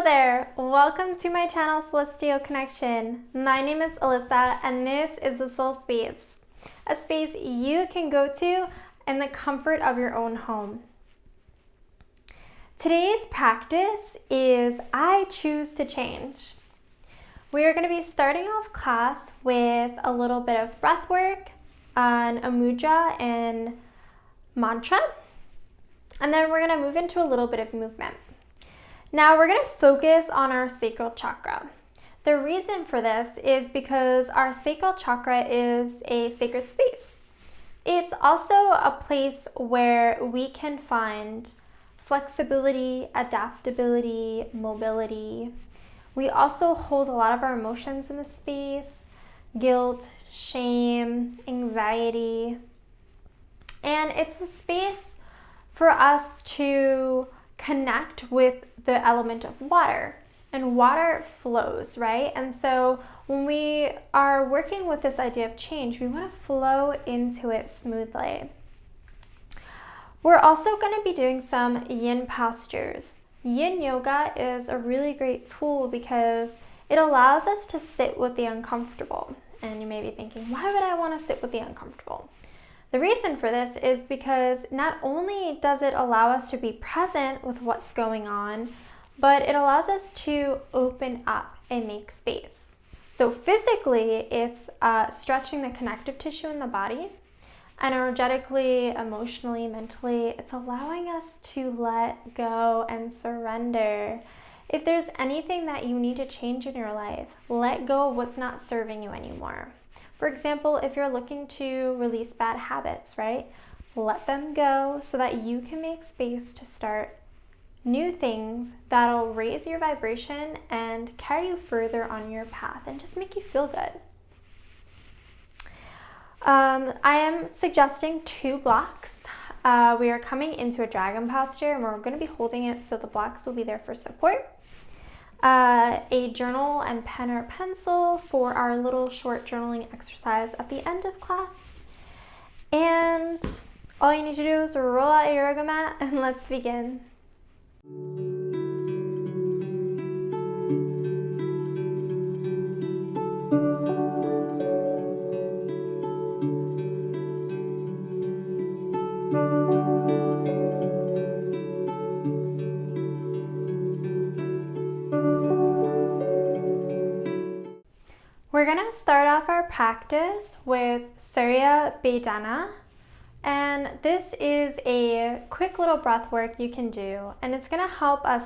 there! Welcome to my channel Celestial Connection. My name is Alyssa and this is the Soul Space, a space you can go to in the comfort of your own home. Today's practice is I Choose to Change. We are going to be starting off class with a little bit of breath work, an mudra and mantra, and then we're going to move into a little bit of movement. Now we're going to focus on our sacral chakra. The reason for this is because our sacral chakra is a sacred space. It's also a place where we can find flexibility, adaptability, mobility. We also hold a lot of our emotions in the space: guilt, shame, anxiety. And it's a space for us to connect with the element of water, and water flows, right? And so when we are working with this idea of change, we want to flow into it smoothly. We're also going to be doing some yin postures. Yin yoga is a really great tool because it allows us to sit with the uncomfortable. And you may be thinking, why would I want to sit with the uncomfortable? The reason for this is because not only does it allow us to be present with what's going on, but it allows us to open up and make space. So physically, it's stretching the connective tissue in the body. Energetically, emotionally, mentally, it's allowing us to let go and surrender. If there's anything that you need to change in your life, let go of what's not serving you anymore. For example, if you're looking to release bad habits, right? Let them go so that you can make space to start new things that'll raise your vibration and carry you further on your path and just make you feel good. I am suggesting 2 blocks. We are coming into a dragon posture and we're going to be holding it so the blocks will be there for support. A journal and pen or pencil for our little short journaling exercise at the end of class. And all you need to do is roll out your yoga mat and let's begin. We're going to start off our practice with Surya Vedana, and this is a quick little breath work you can do, and it's going to help us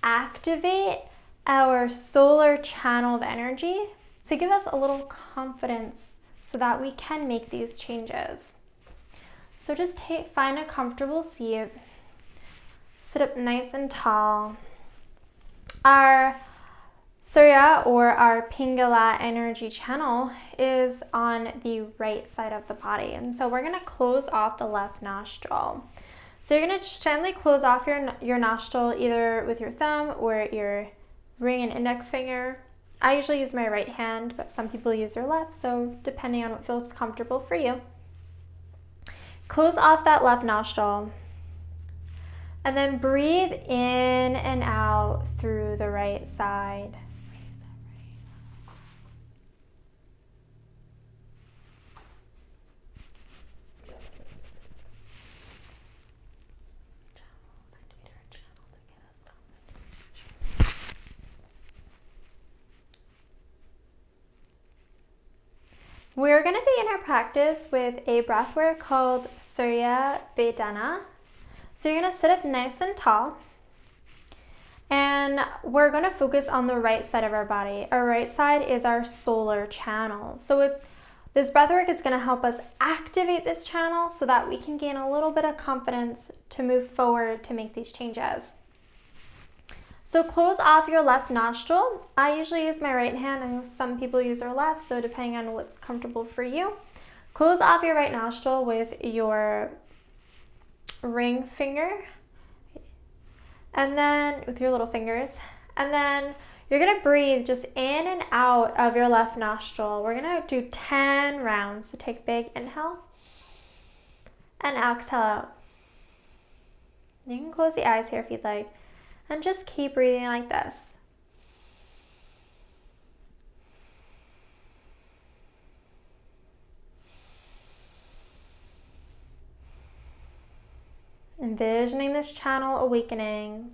activate our solar channel of energy to give us a little confidence so that we can make these changes. So just find a comfortable seat, sit up nice and tall. Our Surya, or our Pingala energy channel, is on the right side of the body. And so we're going to close off the left nostril. So you're going to just gently close off your nostril either with your thumb or your ring and index finger. I usually use my right hand, but some people use their left, so depending on what feels comfortable for you. Close off that left nostril. And then breathe in and out through the right side. We're going to begin our practice with a breath work called Surya Vedana. So you're going to sit up nice and tall, and we're going to focus on the right side of our body. Our right side is our solar channel. So this breath work is going to help us activate this channel so that we can gain a little bit of confidence to move forward to make these changes. So close off your left nostril. I usually use my right hand. I know some people use their left, so depending on what's comfortable for you. Close off your right nostril with your ring finger, and then with your little fingers. And then you're going to breathe just in and out of your left nostril. We're going to do 10 rounds. So take a big inhale and exhale out. You can close the eyes here if you'd like. And just keep breathing like this. Envisioning this channel awakening.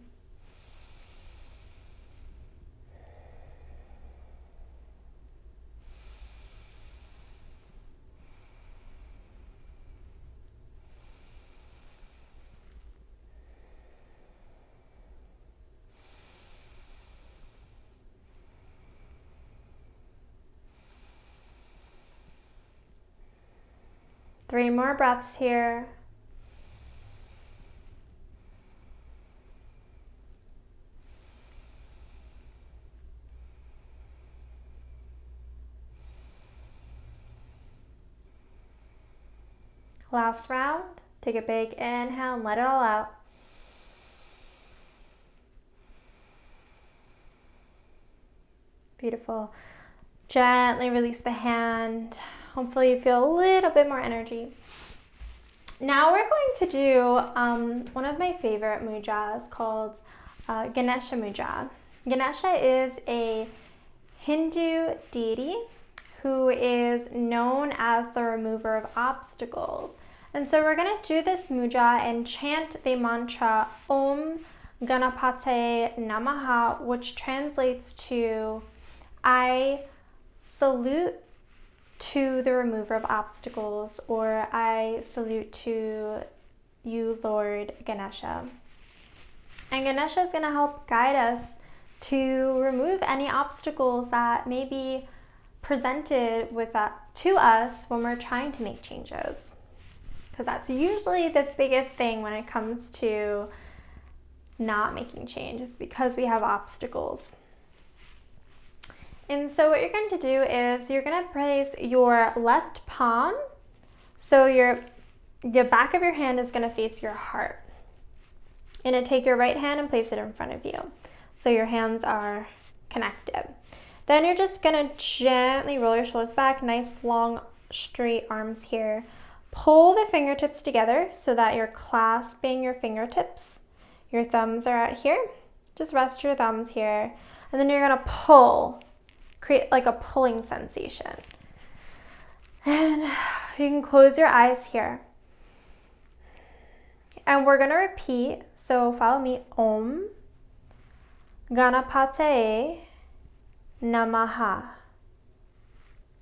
Three more breaths here. Last round. Take a big inhale and let it all out. Beautiful. Gently release the hand. Hopefully you feel a little bit more energy. Now we're going to do one of my favorite mudras called Ganesha Mujah. Ganesha is a Hindu deity who is known as the remover of obstacles. And so we're going to do this mudra and chant the mantra Om Ganapate Namaha, which translates to I salute to the remover of obstacles, or I salute to you, Lord Ganesha. And Ganesha is going to help guide us to remove any obstacles that may be presented to us when we're trying to make changes. Because that's usually the biggest thing when it comes to not making change, is because we have obstacles. And so what you're going to do is you're going to place your left palm, so the back of your hand is going to face your heart. And then take your right hand and place it in front of you, so your hands are connected. Then you're just going to gently roll your shoulders back, nice long straight arms here. Pull the fingertips together so that you're clasping your fingertips. Your thumbs are out here. Just rest your thumbs here. And then you're going to pull. Create like a pulling sensation. And you can close your eyes here. And we're going to repeat. So follow me. Om Ganapate Namaha.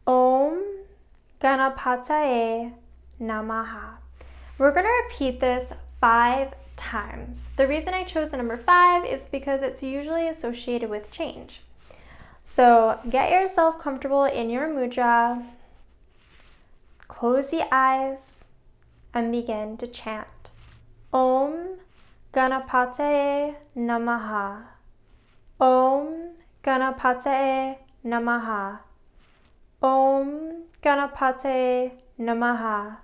Om Ganapate Namaha. We're going to repeat this 5 times. The reason I chose the number 5 is because it's usually associated with change. So get yourself comfortable in your mudra, close the eyes, and begin to chant. Om Ganapate Namaha. Om Ganapate Namaha. Om Ganapate Namaha.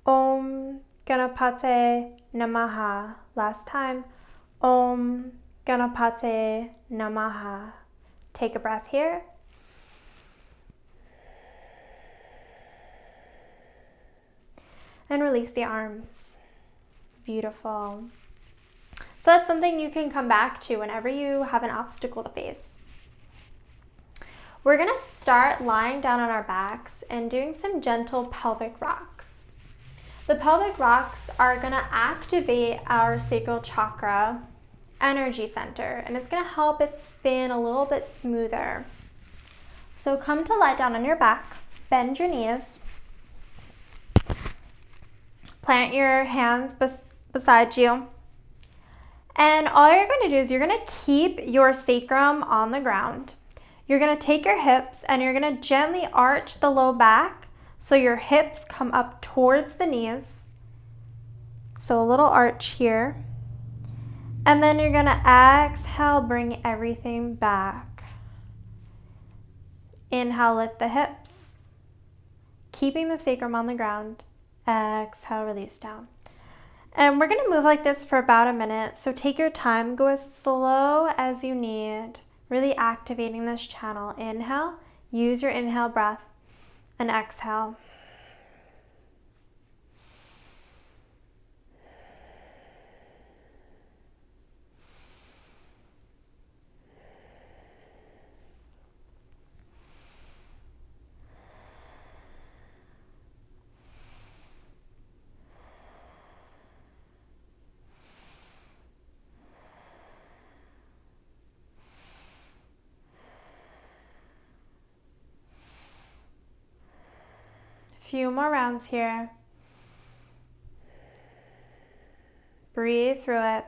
Om Ganapate Namaha. Last time. Om Ganapate Namaha. Take a breath here. And release the arms. Beautiful. So that's something you can come back to whenever you have an obstacle to face. We're going to start lying down on our backs and doing some gentle pelvic rocks. The pelvic rocks are going to activate our sacral chakra energy center, and it's going to help it spin a little bit smoother. So come to lie down on your back, bend your knees, plant your hands beside you, and all you're going to do is you're going to keep your sacrum on the ground. You're going to take your hips and you're going to gently arch the low back so your hips come up towards the knees. So a little arch here. And then you're going to exhale, bring everything back. Inhale, lift the hips, keeping the sacrum on the ground. Exhale, release down. And we're going to move like this for about a minute. So take your time, go as slow as you need, really activating this channel. Inhale, use your inhale breath, and exhale. Few more rounds here. Breathe through it.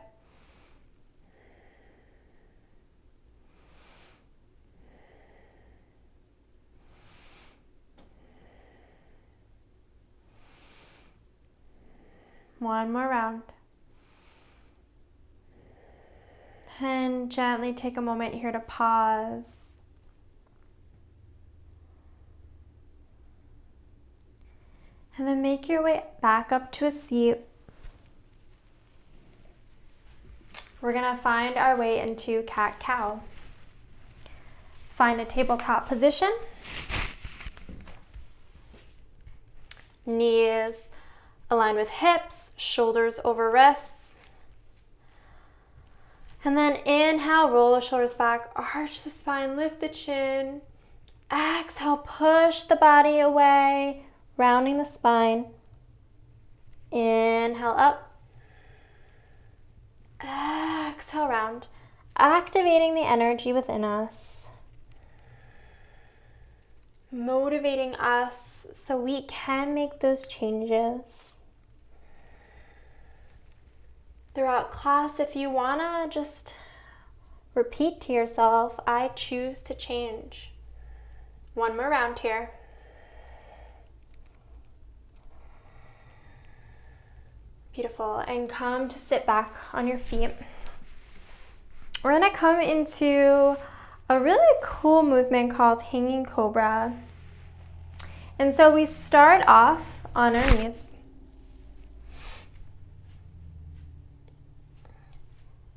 One more round. And gently take a moment here to pause. And then make your way back up to a seat. We're gonna find our way into cat-cow. Find a tabletop position. Knees aligned with hips, shoulders over wrists. And then inhale, roll the shoulders back, arch the spine, lift the chin. Exhale, push the body away, rounding the spine. Inhale up. Exhale, round. Activating the energy within us. Motivating us so we can make those changes. Throughout class, if you wanna just repeat to yourself, I choose to change. One more round here. Beautiful, and come to sit back on your feet. We're gonna come into a really cool movement called hanging cobra. And so we start off on our knees.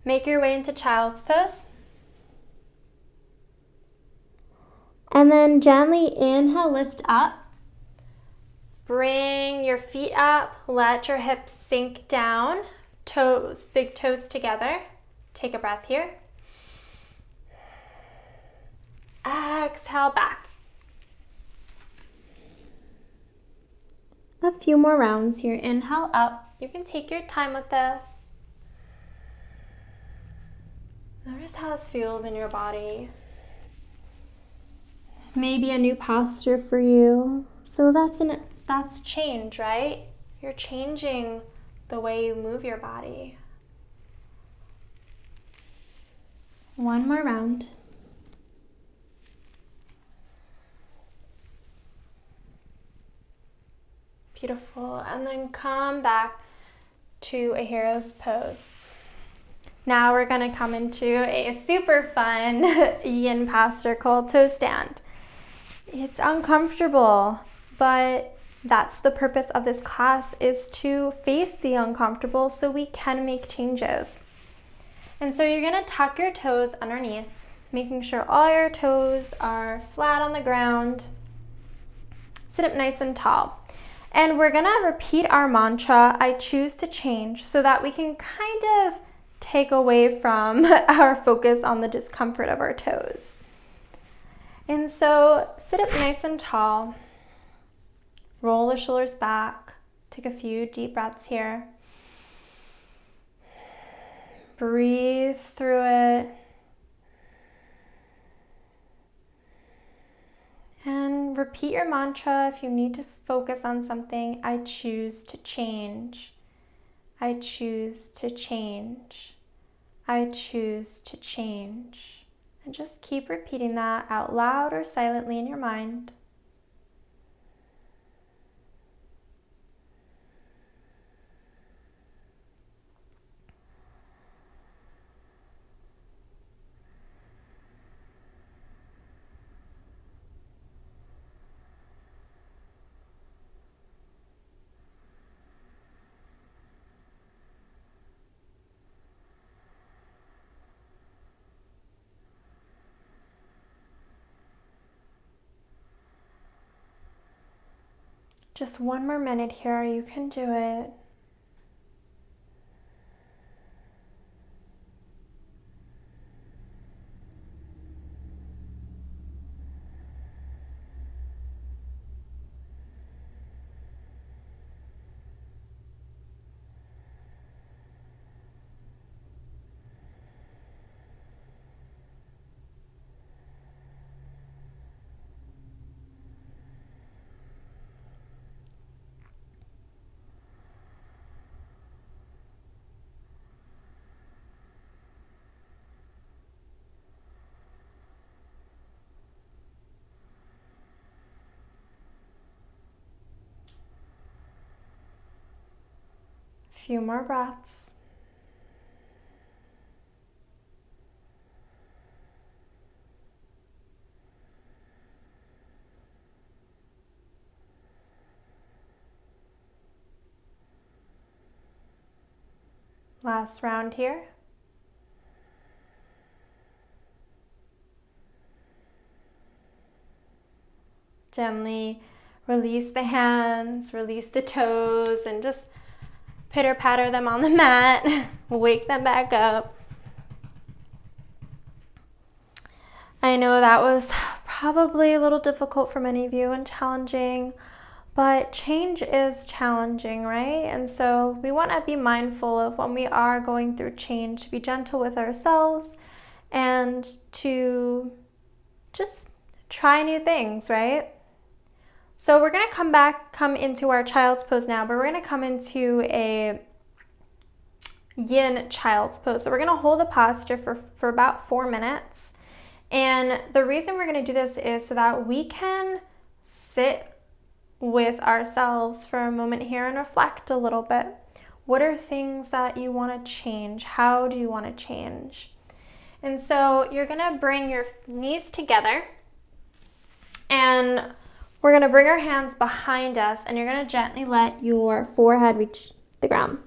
Make your way into child's pose. And then gently inhale, lift up. Bring your feet up, let your hips sink down. Toes, big toes together. Take a breath here. Exhale back. A few more rounds here. Inhale up. You can take your time with this. Notice how this feels in your body. Maybe a new posture for you. So that's change, right? You're changing the way you move your body. One more round. Beautiful. And then come back to a hero's pose. Now we're going to come into a super fun yin posture called toe stand. It's uncomfortable, but that's the purpose of this class, is to face the uncomfortable so we can make changes. And so you're going to tuck your toes underneath, making sure all your toes are flat on the ground. Sit up nice and tall. And we're going to repeat our mantra, I choose to change, so that we can kind of take away from our focus on the discomfort of our toes. And so sit up nice and tall. Roll the shoulders back. Take a few deep breaths here. Breathe through it. And repeat your mantra if you need to focus on something. I choose to change. I choose to change. I choose to change. And just keep repeating that out loud or silently in your mind. Just one more minute here, you can do it. Few more breaths. Last round here. Gently release the hands, release the toes, and just pitter patter them on the mat. Wake them back up. I know that was probably a little difficult for many of you and challenging, but change is challenging, right? And so we want to be mindful of when we are going through change, to be gentle with ourselves and to just try new things, right? So we're going to come into our child's pose now, but we're going to come into a yin child's pose. So we're going to hold the posture for about 4 minutes. And the reason we're going to do this is so that we can sit with ourselves for a moment here and reflect a little bit. What are things that you want to change? How do you want to change? And so you're going to bring your knees together, and we're going to bring our hands behind us, and you're going to gently let your forehead reach the ground.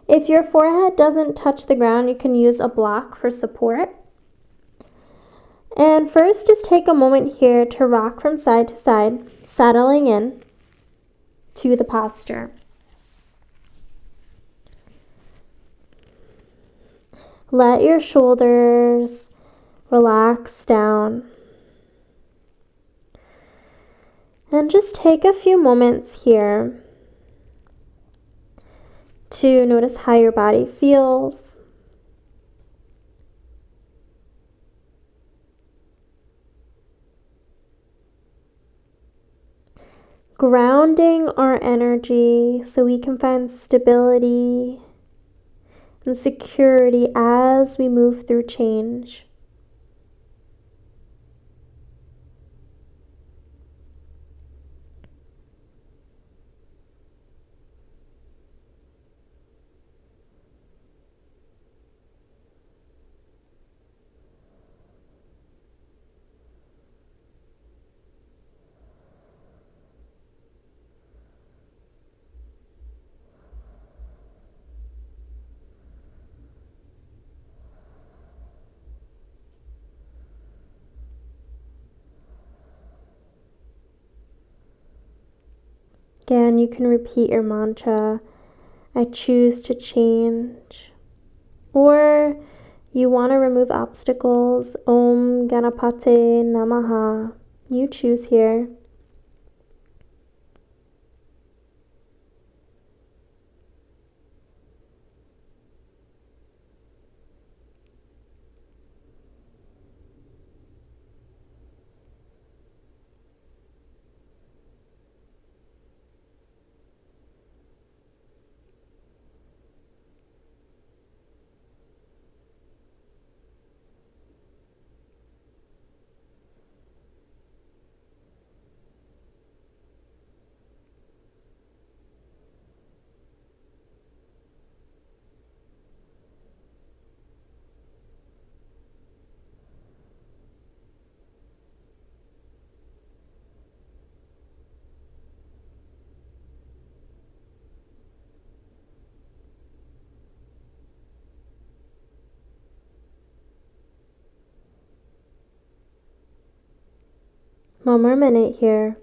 If your forehead doesn't touch the ground, you can use a block for support. And first, just take a moment here to rock from side to side, settling in to the posture. Let your shoulders relax down. And just take a few moments here to notice how your body feels. Grounding our energy so we can find stability and security as we move through change. Again, you can repeat your mantra, I choose to change. Or you want to remove obstacles, Om Ganapate Namaha. You choose here. One more minute here.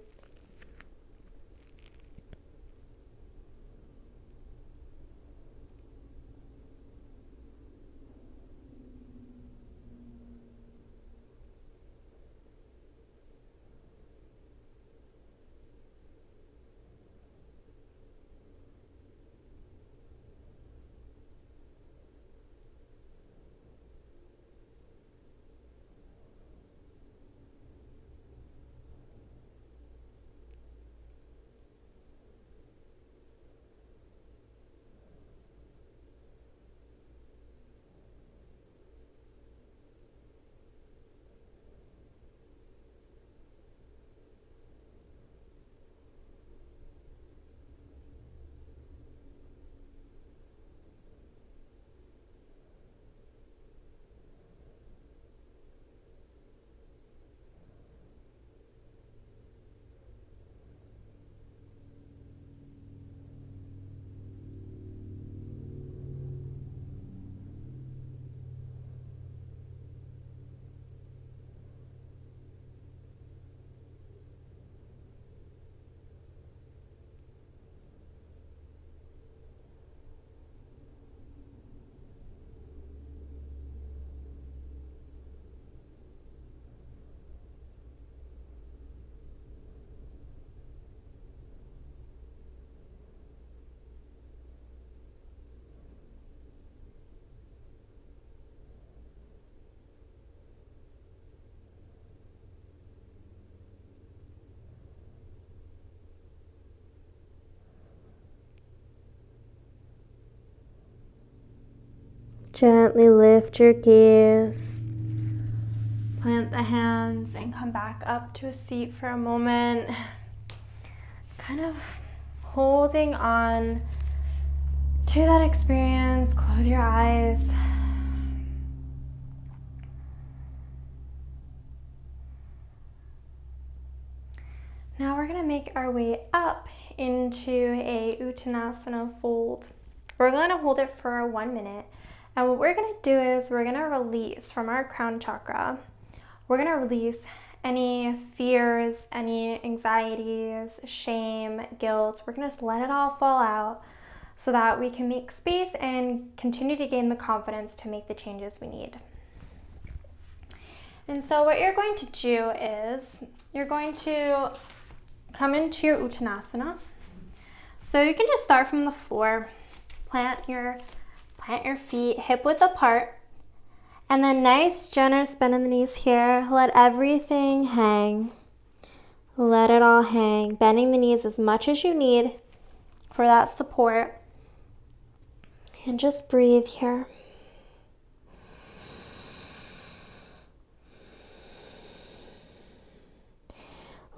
Gently lift your gaze. Plant the hands and come back up to a seat for a moment. Kind of holding on to that experience. Close your eyes. Now we're going to make our way up into a Uttanasana fold. We're going to hold it for 1 minute. And what we're going to do is we're going to release from our crown chakra. We're going to release any fears, any anxieties, shame, guilt. We're going to just let it all fall out so that we can make space and continue to gain the confidence to make the changes we need. And so what you're going to do is you're going to come into your Uttanasana. So you can just start from the floor, plant your feet hip width apart, and then nice generous bend in the knees here. Let everything hang. Let it all hang. Bending the knees as much as you need for that support. And just breathe here.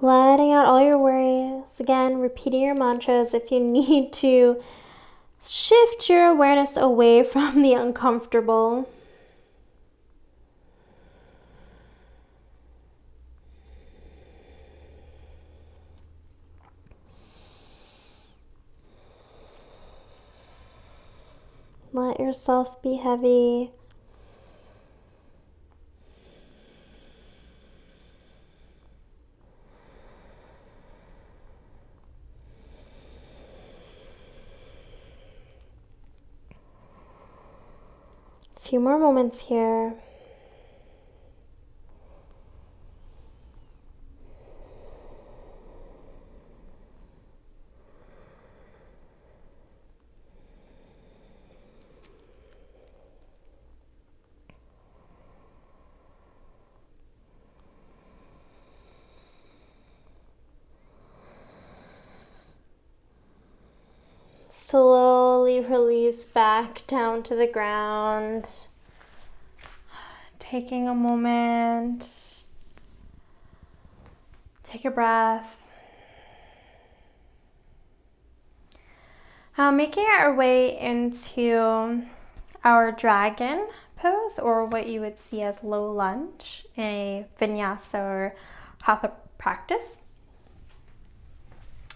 Letting out all your worries. Again, repeating your mantras if you need to shift your awareness away from the uncomfortable. Let yourself be heavy. A few more moments here. Slowly release back down to the ground. Taking a moment. Take a breath. Making our way into our dragon pose, or what you would see as low lunge in a vinyasa or hatha practice.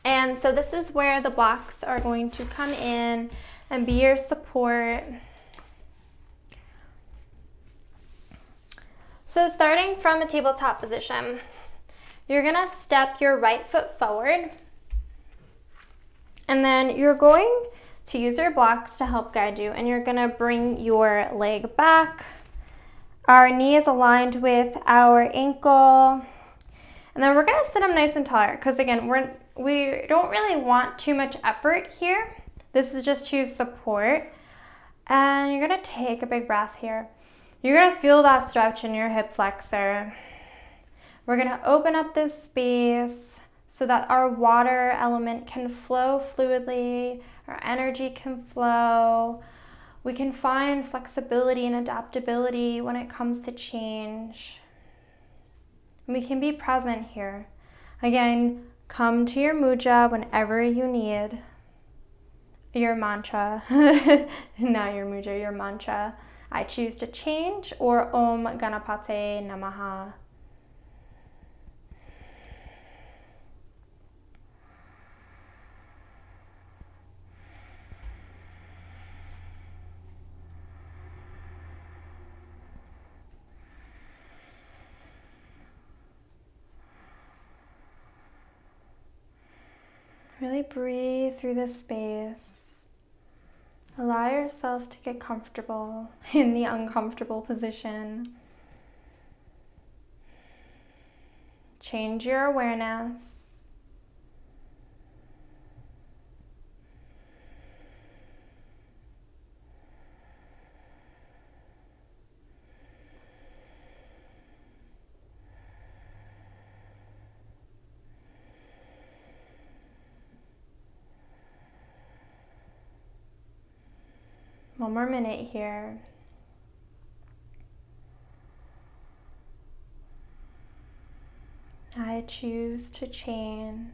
And so this is where the blocks are going to come in and be your support. So starting from a tabletop position, you're gonna step your right foot forward, and then you're going to use your blocks to help guide you, and you're gonna bring your leg back. Our knee is aligned with our ankle, and then we're gonna sit up nice and tall, because again, we don't really want too much effort here. This is just to support, and you're gonna take a big breath here. You're gonna feel that stretch in your hip flexor. We're gonna open up this space so that our water element can flow fluidly, our energy can flow. We can find flexibility and adaptability when it comes to change. We can be present here. Again, come to your mudra whenever you need. Your mantra, not your mudra, your mantra. I choose to change, or Om Ganapate Namaha. Really breathe through this space. Allow yourself to get comfortable in the uncomfortable position. Change your awareness. One more minute here. I choose to change.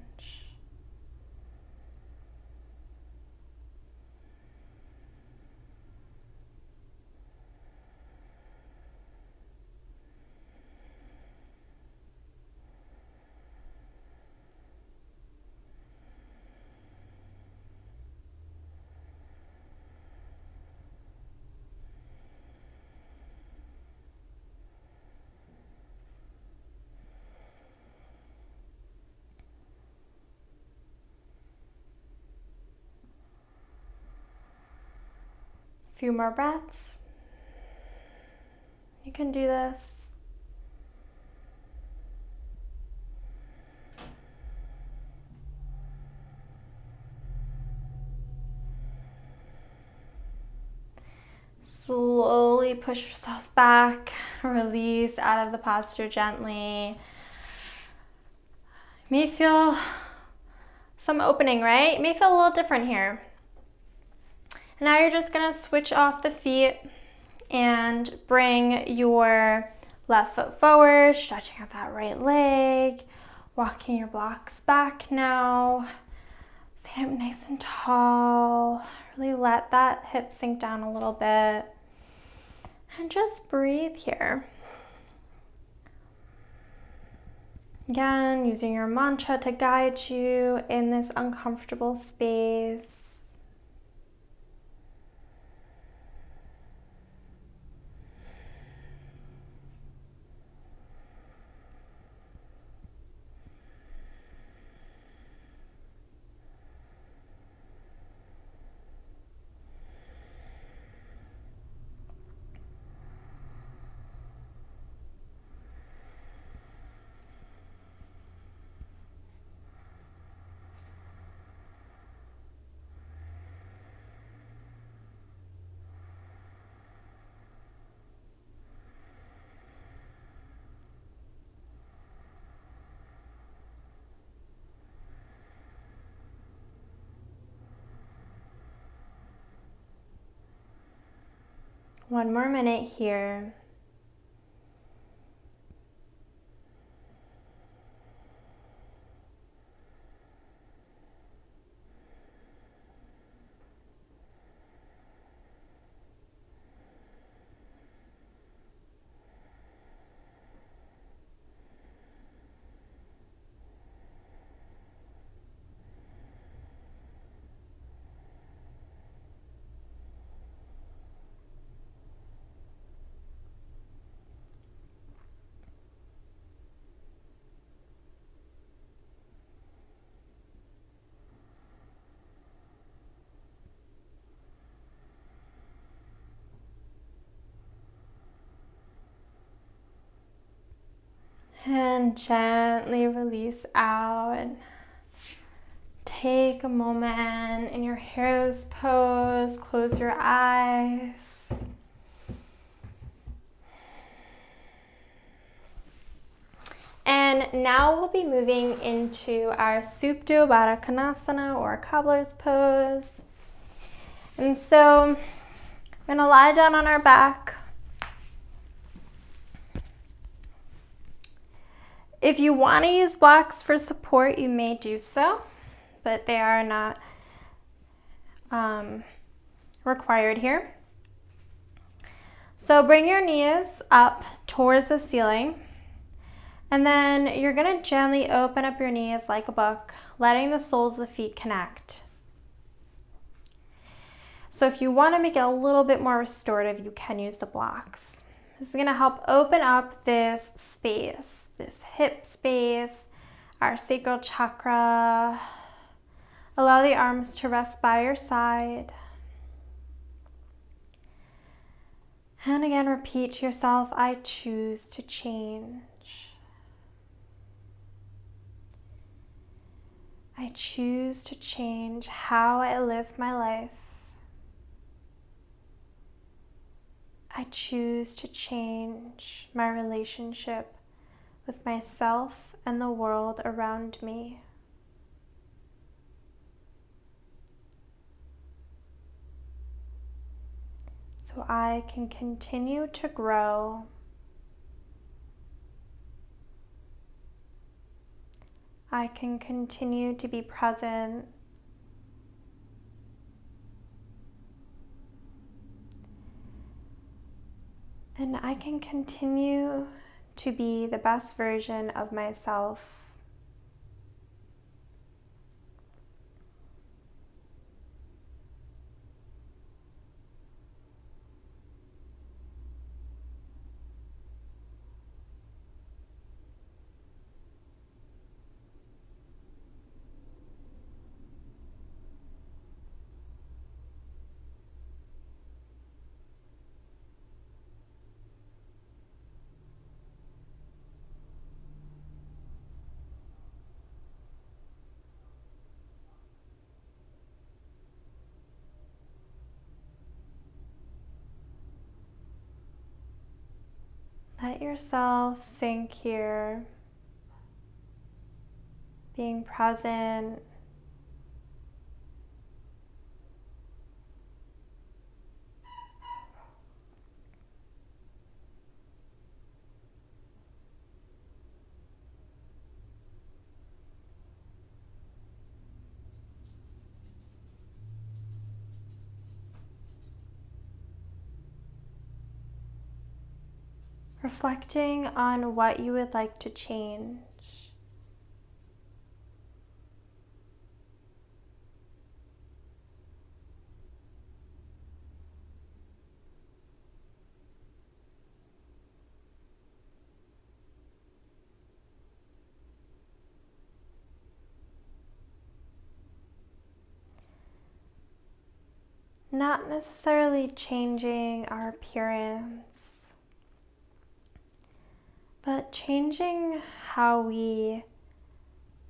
Few more breaths. You can do this. Slowly push yourself back, release out of the posture gently. You may feel some opening, right? It may feel a little different here. Now you're just gonna switch off the feet and bring your left foot forward, stretching out that right leg, walking your blocks back now. Stand up nice and tall. Really let that hip sink down a little bit. And just breathe here. Again, using your mantra to guide you in this uncomfortable space. One more minute here. And gently release out. Take a moment in your hero's pose. Close your eyes. And now we'll be moving into our Supta Baddha Konasana or Cobblers Pose. And so we're gonna lie down on our back. If you want to use blocks for support, you may do so, but they are not required here. So bring your knees up towards the ceiling, and then you're going to gently open up your knees like a book, letting the soles of the feet connect. So if you want to make it a little bit more restorative, you can use the blocks. This is going to help open up this space, this hip space, our sacral chakra. Allow the arms to rest by your side. And again, repeat to yourself, I choose to change. I choose to change how I live my life. I choose to change my relationship with myself and the world around me. So I can continue to grow I can continue to be present. And I can continue to be the best version of myself. Let yourself sink here, being present. Reflecting on what you would like to change. Not necessarily changing our appearance, but changing how we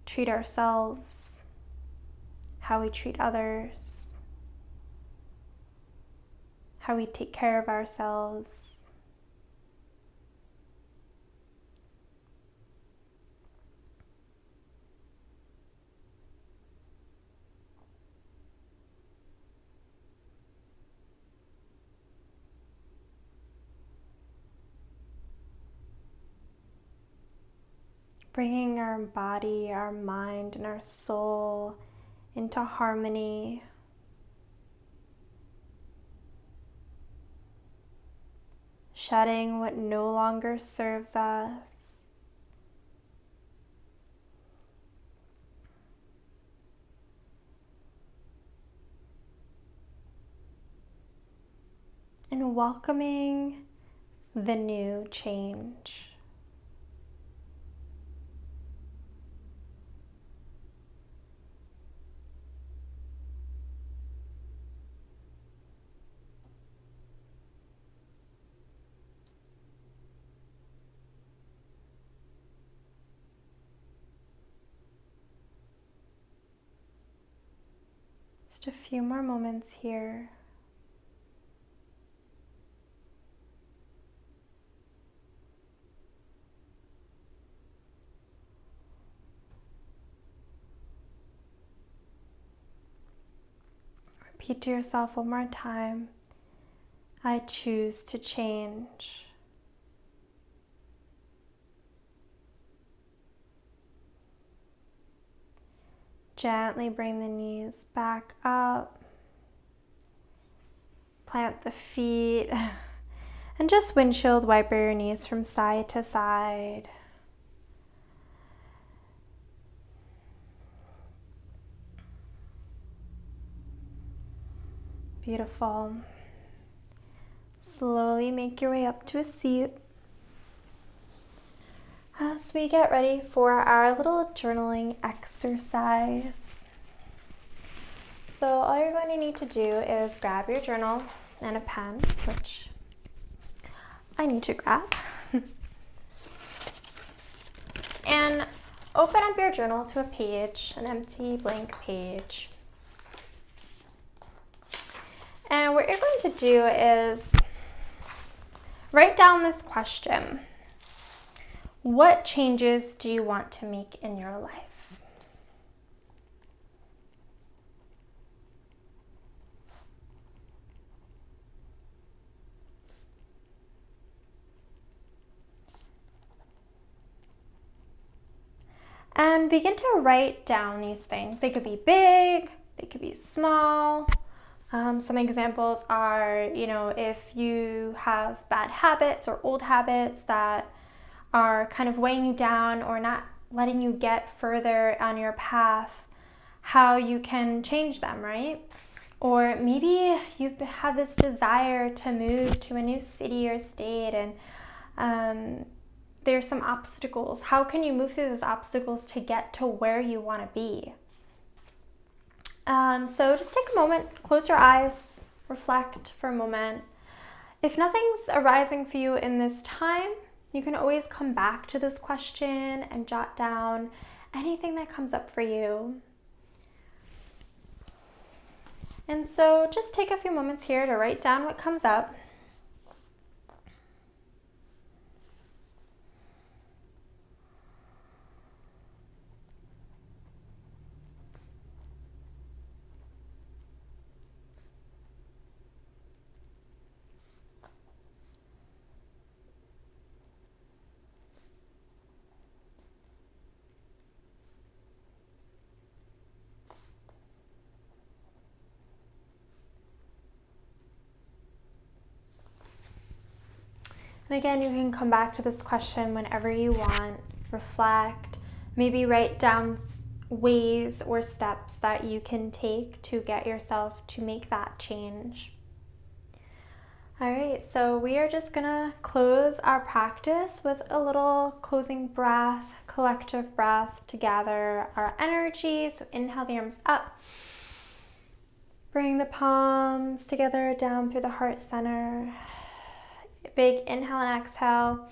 treat ourselves, how we treat others, how we take care of ourselves. Bringing our body, our mind, and our soul into harmony. Shedding what no longer serves us. And welcoming the new change. Just a few more moments here. Repeat to yourself one more time. I choose to change. Gently bring the knees back up. Plant the feet. And just windshield wiper your knees from side to side. Beautiful. Slowly make your way up to a seat as we get ready for our little journaling exercise. So all you're going to need to do is grab your journal and a pen, which I need to grab, and open up your journal to a page, an empty blank page. And what you're going to do is write down this question. What changes do you want to make in your life? And And begin to write down these things. They could be big, they could be small. Some examples are, if you have bad habits or old habits that are kind of weighing you down or not letting you get further on your path, how you can change them, right? Or maybe you have this desire to move to a new city or state and there's some obstacles. How can you move through those obstacles to get to where you want to be? So just take a moment, close your eyes, reflect for a moment. If nothing's arising for you in this time, you can always come back to this question and jot down anything that comes up for you. And so just take a few moments here to write down what comes up. And again, you can come back to this question whenever you want, reflect, maybe write down ways or steps that you can take to get yourself to make that change. All right, so we are just gonna close our practice with a little closing breath, collective breath to gather our energy. So inhale the arms up. Bring the palms together down through the heart center. Big inhale and exhale.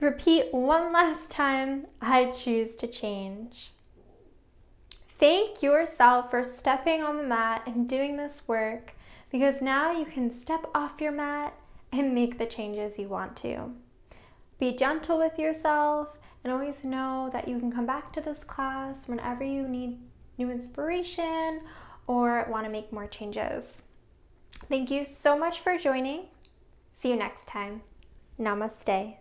Repeat one last time, I choose to change. Thank yourself for stepping on the mat and doing this work, because now you can step off your mat and make the changes you want to. Be gentle with yourself and always know that you can come back to this class whenever you need new inspiration or want to make more changes. Thank you so much for joining. See you next time. Namaste.